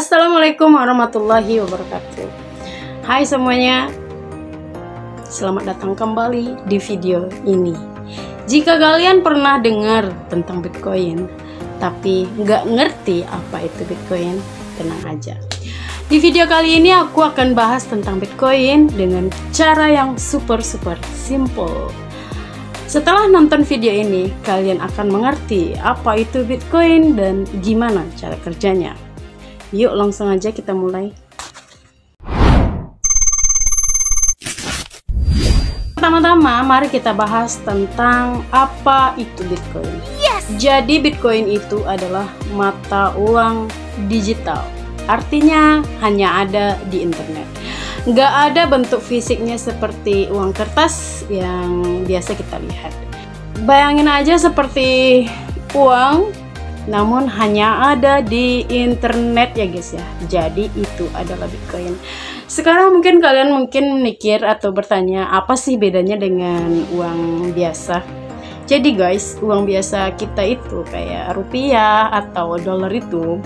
Assalamualaikum warahmatullahi wabarakatuh. Hai semuanya, selamat datang kembali di video ini. Jika kalian pernah dengar tentang Bitcoin tapi nggak ngerti apa itu Bitcoin, tenang aja. Di video kali ini aku akan bahas tentang Bitcoin dengan cara yang super simple. Setelah nonton video ini, kalian akan mengerti apa itu Bitcoin dan gimana cara kerjanya. Yuk langsung aja kita mulai. Pertama-tama mari kita bahas tentang apa itu Bitcoin. Jadi Bitcoin itu adalah mata uang digital. Artinya hanya ada di internet. Nggak ada bentuk fisiknya seperti uang kertas yang biasa kita lihat. Bayangin aja seperti uang, namun hanya ada di internet ya guys ya. Jadi itu adalah Bitcoin. Sekarang mungkin kalian mikir atau bertanya, apa sih bedanya dengan uang biasa? Jadi guys, uang biasa kita itu kayak rupiah atau dolar itu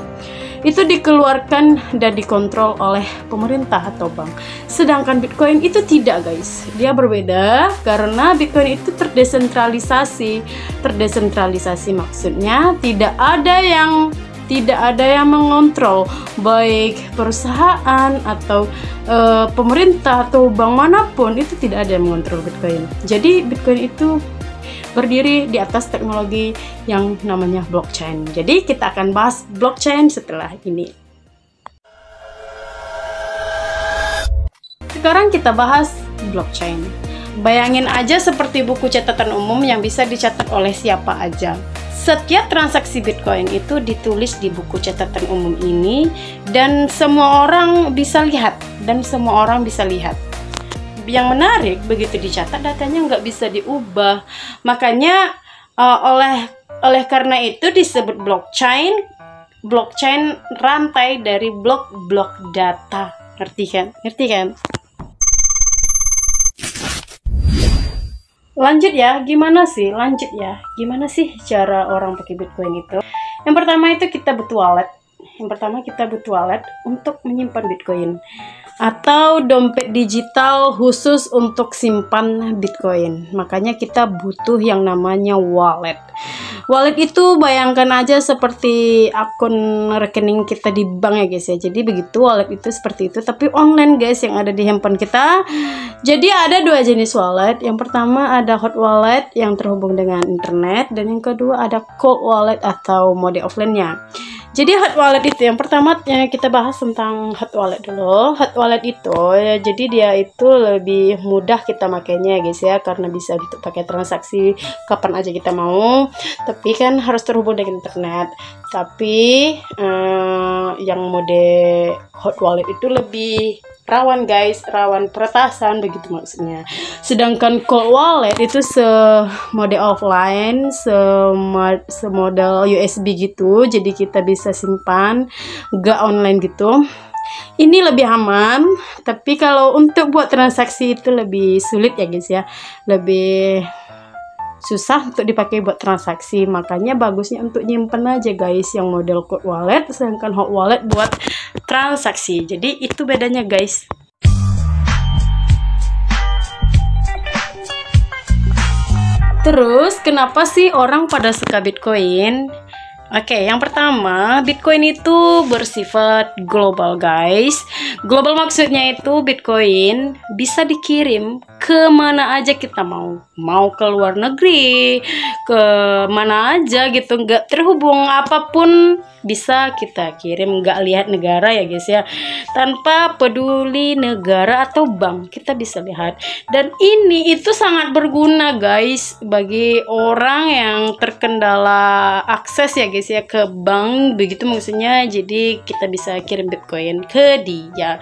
dikeluarkan dan dikontrol oleh pemerintah atau bank. Sedangkan Bitcoin itu tidak guys. Dia berbeda karena Bitcoin itu terdesentralisasi. Terdesentralisasi maksudnya tidak ada yang mengontrol, baik perusahaan atau pemerintah atau bank manapun, itu tidak ada yang mengontrol Bitcoin. Jadi Bitcoin itu berdiri di atas teknologi yang namanya blockchain. Jadi kita akan bahas blockchain setelah ini. Sekarang kita bahas blockchain. Bayangin aja seperti buku catatan umum yang bisa dicatat oleh siapa aja. Setiap transaksi Bitcoin itu ditulis di buku catatan umum ini dan semua orang bisa lihat. Yang menarik, begitu dicatat datanya nggak bisa diubah. Makanya oleh karena itu disebut blockchain. Blockchain rantai dari blok-blok data. Ngerti kan? Lanjut ya, gimana sih cara orang pakai Bitcoin itu? Yang pertama itu kita butuh wallet. Untuk menyimpan Bitcoin atau dompet digital khusus untuk simpan Bitcoin. Makanya kita butuh yang namanya wallet. Wallet itu bayangkan aja seperti akun rekening kita di bank ya guys ya. Jadi begitu, wallet itu seperti itu, tapi online guys, yang ada di handphone kita. Jadi ada dua jenis wallet. Yang pertama ada hot wallet yang terhubung dengan internet, dan yang kedua ada cold wallet atau mode offline-nya. Jadi hot wallet itu yang pertama kita bahas tentang hot wallet dulu. Hot wallet itu ya, jadi dia itu lebih mudah kita makainya guys ya, karena bisa untuk pakai transaksi kapan aja kita mau. Tapi kan harus terhubung dengan internet. Tapi yang mode hot wallet itu lebih rawan guys, rawan peretasan begitu maksudnya. Sedangkan cold wallet itu semode offline, semodel USB gitu, jadi kita bisa simpan, gak online gitu. Ini lebih aman, tapi kalau untuk buat transaksi itu lebih sulit ya guys ya, lebih susah untuk dipakai buat transaksi. Makanya bagusnya untuk nyimpen aja guys yang model cold wallet, sedangkan hot wallet buat transaksi. Jadi itu bedanya guys. Terus kenapa sih orang pada suka Bitcoin? Oke, yang pertama, Bitcoin itu bersifat global guys. Global maksudnya itu Bitcoin bisa dikirim ke mana aja kita mau. Mau ke luar negeri, ke mana aja gitu, nggak terhubung apapun bisa kita kirim, nggak lihat negara ya guys ya. Tanpa peduli negara atau bank, kita bisa lihat. Dan ini itu sangat berguna guys bagi orang yang terkendala akses ya guys ya ke bank begitu maksudnya. Jadi kita bisa kirim Bitcoin ke dia.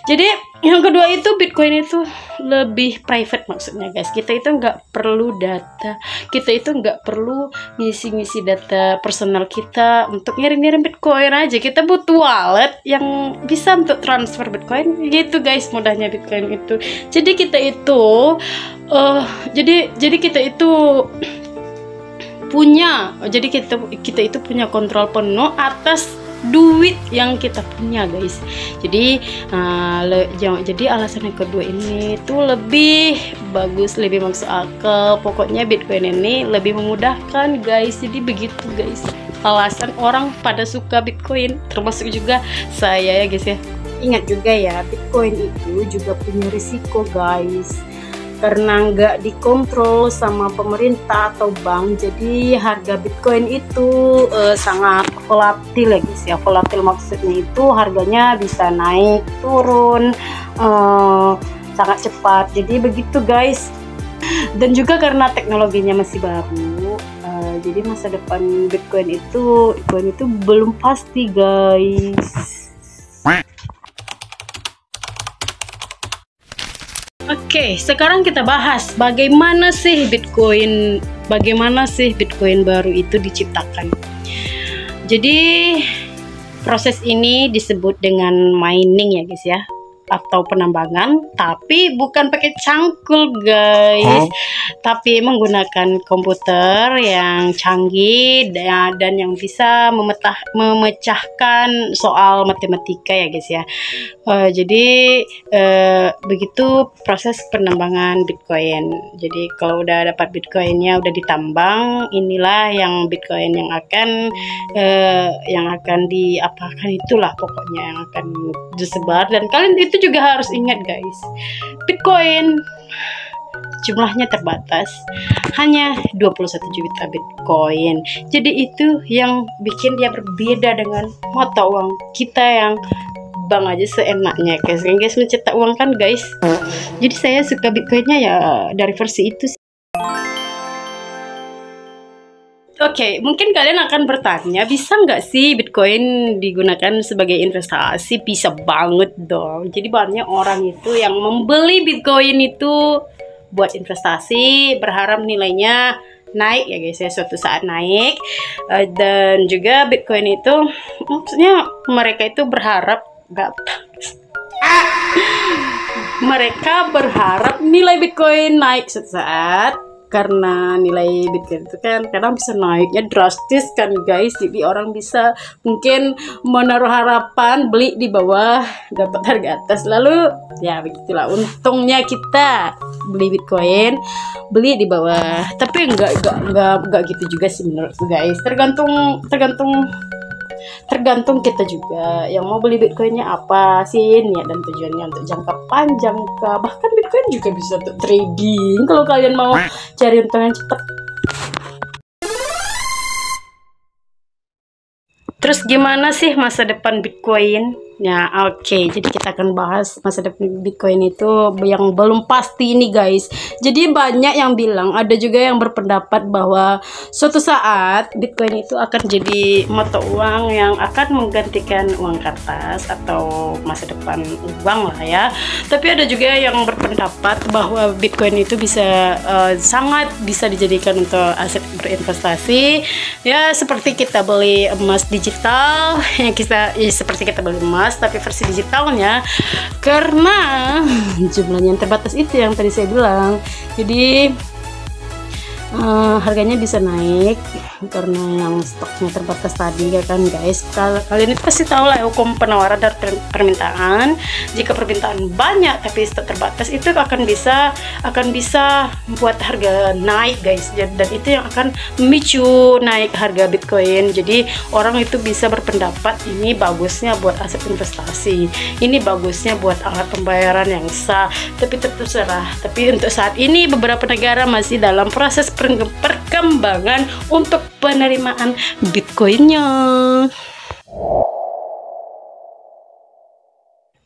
Jadi yang kedua itu Bitcoin itu lebih private maksudnya guys. Kita itu nggak perlu data, kita itu nggak perlu ngisi-ngisi data personal kita untuk ngirim-ngirim Bitcoin aja. Kita butuh wallet yang bisa untuk transfer Bitcoin gitu guys, mudahnya Bitcoin itu. Jadi kita itu punya, jadi kita itu punya kontrol penuh atas duit yang kita punya guys. Jadi jadi alasan yang kedua ini tuh lebih bagus, lebih masuk akal. Pokoknya Bitcoin ini lebih memudahkan guys. Jadi begitu guys alasan orang pada suka Bitcoin, termasuk juga saya ya guys ya. Ingat juga ya, Bitcoin itu juga punya risiko guys, karena nggak dikontrol sama pemerintah atau bank. Jadi harga Bitcoin itu sangat volatil ya guys ya. Volatil maksudnya itu harganya bisa naik turun sangat cepat. Jadi begitu guys. Dan juga karena teknologinya masih baru, jadi masa depan Bitcoin itu belum pasti guys. Oke, sekarang kita bahas bagaimana sih Bitcoin baru itu diciptakan. Jadi proses ini disebut dengan mining ya guys ya, atau penambangan, tapi bukan pakai cangkul guys, tapi menggunakan komputer yang canggih dan yang bisa memecahkan soal matematika ya guys ya. Jadi begitu proses penambangan Bitcoin. Jadi kalau udah dapat Bitcoinnya, udah ditambang, inilah yang Bitcoin yang akan diapakan, itulah pokoknya yang akan disebar. Dan kalian itu juga harus ingat guys, Bitcoin jumlahnya terbatas, hanya 21 juta Bitcoin. Jadi itu yang bikin dia berbeda dengan mata uang kita yang bank aja seenaknya guys mencetak uang kan guys. Jadi saya suka Bitcoinnya ya dari versi itu sih. Oke, mungkin kalian akan bertanya, bisa nggak sih Bitcoin digunakan sebagai investasi? Bisa banget dong. Jadi banyak orang itu yang membeli Bitcoin itu buat investasi, berharap nilainya naik ya guys ya, suatu saat naik. Dan juga Bitcoin itu, maksudnya mereka itu berharap mereka berharap nilai Bitcoin naik suatu saat. Karena nilai Bitcoin itu kan kadang bisa naiknya drastis kan guys. Jadi orang bisa mungkin menaruh harapan beli di bawah, dapat harga atas. Lalu ya begitulah untungnya kita beli Bitcoin, beli di bawah. Tapi enggak gitu juga sih menurutku guys. Tergantung kita juga yang mau beli Bitcoinnya apa sih, niat dan tujuannya untuk jangka panjang kah. Bahkan Bitcoin juga bisa untuk trading kalau kalian mau cari untung yang cepat. Terus gimana sih masa depan Bitcoin? Ya oke, jadi kita akan bahas masa depan Bitcoin itu yang belum pasti ini guys. Jadi banyak yang bilang, ada juga yang berpendapat bahwa suatu saat Bitcoin itu akan jadi mata uang yang akan menggantikan uang kertas atau masa depan uang lah ya. Tapi ada juga yang berpendapat bahwa Bitcoin itu sangat bisa dijadikan untuk aset berinvestasi. Ya seperti kita beli emas digital, seperti kita beli emas tapi versi digitalnya, karena jumlahnya yang terbatas itu yang tadi saya bilang. Jadi harganya bisa naik karena yang stoknya terbatas tadi ya kan guys. Kalian itu pasti tahu lah hukum penawaran dan permintaan. Jika permintaan banyak tapi stok terbatas, itu akan bisa membuat harga naik guys. Dan itu yang akan memicu naik harga Bitcoin. Jadi orang itu bisa berpendapat ini bagusnya buat aset investasi, ini bagusnya buat alat pembayaran yang sah. Tapi terserah. Tapi untuk saat ini beberapa negara masih dalam proses perkembangan untuk penerimaan Bitcoinnya.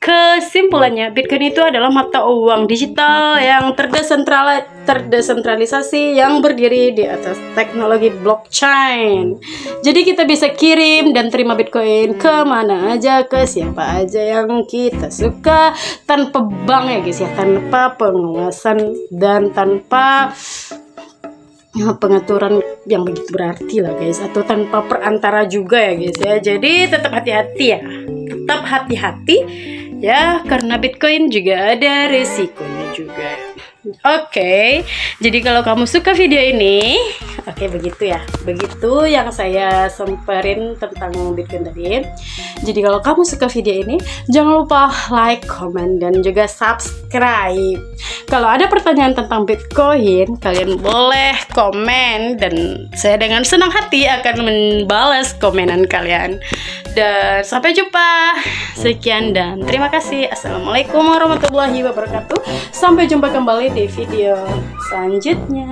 Kesimpulannya, Bitcoin itu adalah mata uang digital yang terdesentralisasi yang berdiri di atas teknologi blockchain. Jadi kita bisa kirim dan terima Bitcoin kemana aja, ke siapa aja yang kita suka, tanpa bank ya guys ya, tanpa pengawasan dan tanpa pengaturan yang begitu berarti lah guys, atau tanpa perantara juga ya guys ya. Jadi tetap hati-hati ya, karena Bitcoin juga ada resikonya juga. Oke, jadi kalau kamu suka video ini, Oke, begitu ya. Begitu yang saya semperin tentang Bitcoin tadi. Jadi kalau kamu suka video ini, jangan lupa like, comment, dan juga subscribe. Kalau ada pertanyaan tentang Bitcoin, kalian boleh komen dan saya dengan senang hati akan membalas komenan kalian. Dan sampai jumpa. Sekian dan terima kasih. Assalamualaikum warahmatullahi wabarakatuh. Sampai jumpa kembali di video selanjutnya.